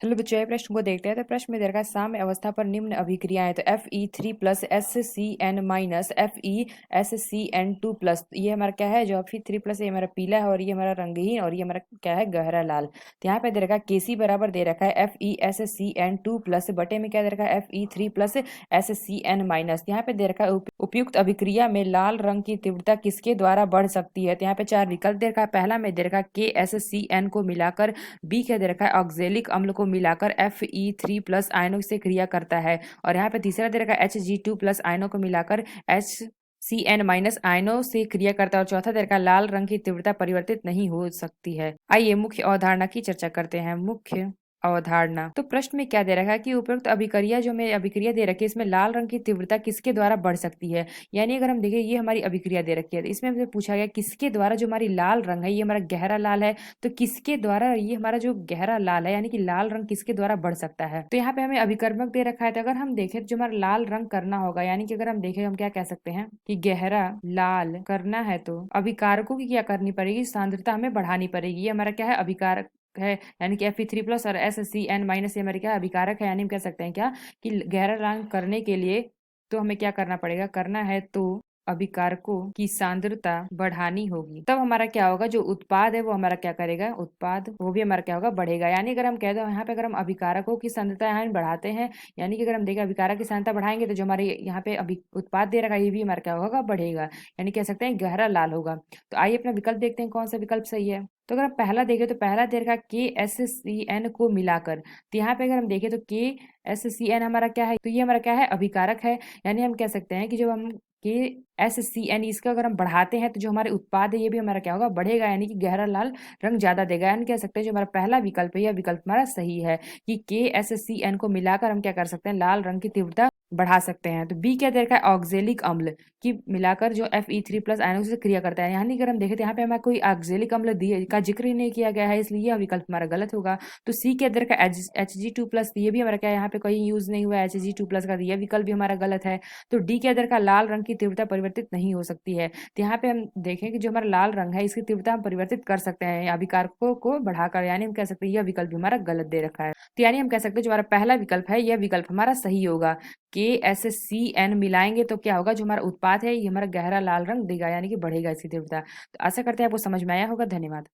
Hello बच्चों, ये प्रश्न को देखते हैं। तो प्रश्न में दे रखा है साम्य अवस्था पर निम्न अभिक्रियाएं। तो Fe3 plus SCN minus FeSCN2 plus, ये हमारा क्या है? जो Fe3 प्लस ये हमारा पीला है और ये हमारा रंगहीन और ये हमारा क्या है? गहरा लाल। तो यहाँ पे दे रखा है Kc बराबर दे रखा है FeSCN2 प्लस बटे में क्या दे रखा है? Fe3 plus SCN minus. यहाँ पे दे रखा है उपयुक्त अभिक्रिया में लाल रंग की तीव्रता किसके द्वारा बढ़ सकती है? तो यहाँ पे चार विकल्प दे रखा है। पहला में दे रखा है KSCN को मिलाकर, बी क्या दे रखा है? ऑक्जेलिक अम्ल को मिलाकर Fe3 प्लस आयनों से क्रिया करता है। और यहाँ पे तीसरा दे रखा है Hg2 प्लस आयनों को मिलाकर HCN माइनस आयनों से क्रिया करता है। और चौथा दे रखा है लाल रंग की तीव्रता परिवर्तित नहीं हो सकती है। आइए मुख्य अवधारणा की चर्चा करते हैं। मुख्य अवधारणा। तो प्रश्न में क्या दे रखा है कि उपरोक्त अभिक्रिया जो में अभिक्रिया दे रखी है, इसमें लाल रंग की तीव्रता किसके द्वारा बढ़ सकती है। यानी अगर हम देखें, ये हमारी अभिक्रिया दे रखी है, तो इसमें हमसे पूछा गया किसके द्वारा, जो हमारी लाल रंग है, ये हमारा गहरा लाल है, तो किसके द्वारा ये हमारा जो गहरा लाल है, यानी कि लाल रंग किसके द्वारा बढ़ सकता है। तो यहाँ पे हमें अभिकर्मक दे रखा है। तो अगर हम देखें, जो हमारा लाल रंग करना होगा, यानी कि अगर हम देखें, हम क्या कह सकते हैं कि गहरा लाल करना है तो अभिकारकों की क्या करनी पड़ेगी? सांद्रता हमें बढ़ानी पड़ेगी। ये हमारा क्या है? अभिकारक है, यानी कि Fe3 प्लस और SCN माइनस ये हमारे क्या अभिकारक है। यानी हम कह सकते हैं क्या कि गहरा रंग करने के लिए तो हमें क्या करना पड़ेगा? करना है तो अभिकारकों की सांद्रता बढ़ानी होगी। तब हमारा क्या होगा? जो उत्पाद है वो हमारा क्या करेगा? उत्पाद वो भी हमारा क्या होगा? बढ़ेगा। यानी अगर हम कह दो यहाँ पे, अगर हम अभिकारकों की सांद्रता यहाँ बढ़ाते हैं, यानी कि अगर हम देखें अभिकारक की सांद्रता बढ़ाएंगे तो जो हमारे यहाँ पे अभी उत्पाद दे रखा है, ये भी हमारा क्या होगा? बढ़ेगा। यानी कह सकते हैं गहरा लाल होगा। तो आइए अपना विकल्प देखते हैं, कौन सा विकल्प सही है। तो अगर हम पहला देखें, तो पहला दे रखा KSCN को मिलाकर, तो यहाँ पे अगर हम देखें तो KSCN हमारा क्या है? तो ये हमारा क्या है? अभिकारक है। यानी हम कह सकते हैं कि जब हम KSCN इसका अगर हम बढ़ाते हैं तो जो हमारे उत्पाद है ये भी हमारा क्या होगा? बढ़ेगा। यानी कि गहरा लाल रंग ज्यादा देगा। यानी कह सकते हैं जो हमारा पहला विकल्प है, यह विकल्प हमारा सही है कि KSCN को मिलाकर हम क्या कर सकते हैं? लाल रंग की तीव्रता बढ़ा सकते हैं। तो बी क्या दे रखा है? ऑक्जेलिक अम्ल की मिलाकर जो Fe3 प्लस आयनों से क्रिया करता है। यानी अगर हम देखें तो यहाँ पे हमें कोई ऑक्जेलिक अम्ल का जिक्र ही नहीं किया गया है, इसलिए यह विकल्प हमारा गलत होगा। तो सी के अंदर का Hg2 प्लस, ये भी हमारा क्या है? यहाँ पे कोई यूज नहीं हुआ है Hg2 प्लस का, यह विकल्प भी हमारा गलत है। तो डी के अंदर का लाल रंग की तीव्रता परिवर्तित नहीं हो सकती है। तो यहाँ पे हम देखें कि जो हमारा लाल रंग है, इसकी तीव्रता हम परिवर्तित कर सकते हैं अभिकारकों को बढ़ाकर। यानी हम कह सकते हैं यह विकल्प भी हमारा गलत दे रखा है। तो यानी हम कह सकते हैं जो हमारा पहला विकल्प है, यह विकल्प हमारा सही होगा। KSCN मिलाएंगे तो क्या होगा? जो हमारा उत्पाद है ये हमारा गहरा लाल रंग देगा, यानी कि बढ़ेगा इसकी तीव्रता। तो आशा करते हैं आपको समझ में आया होगा। धन्यवाद।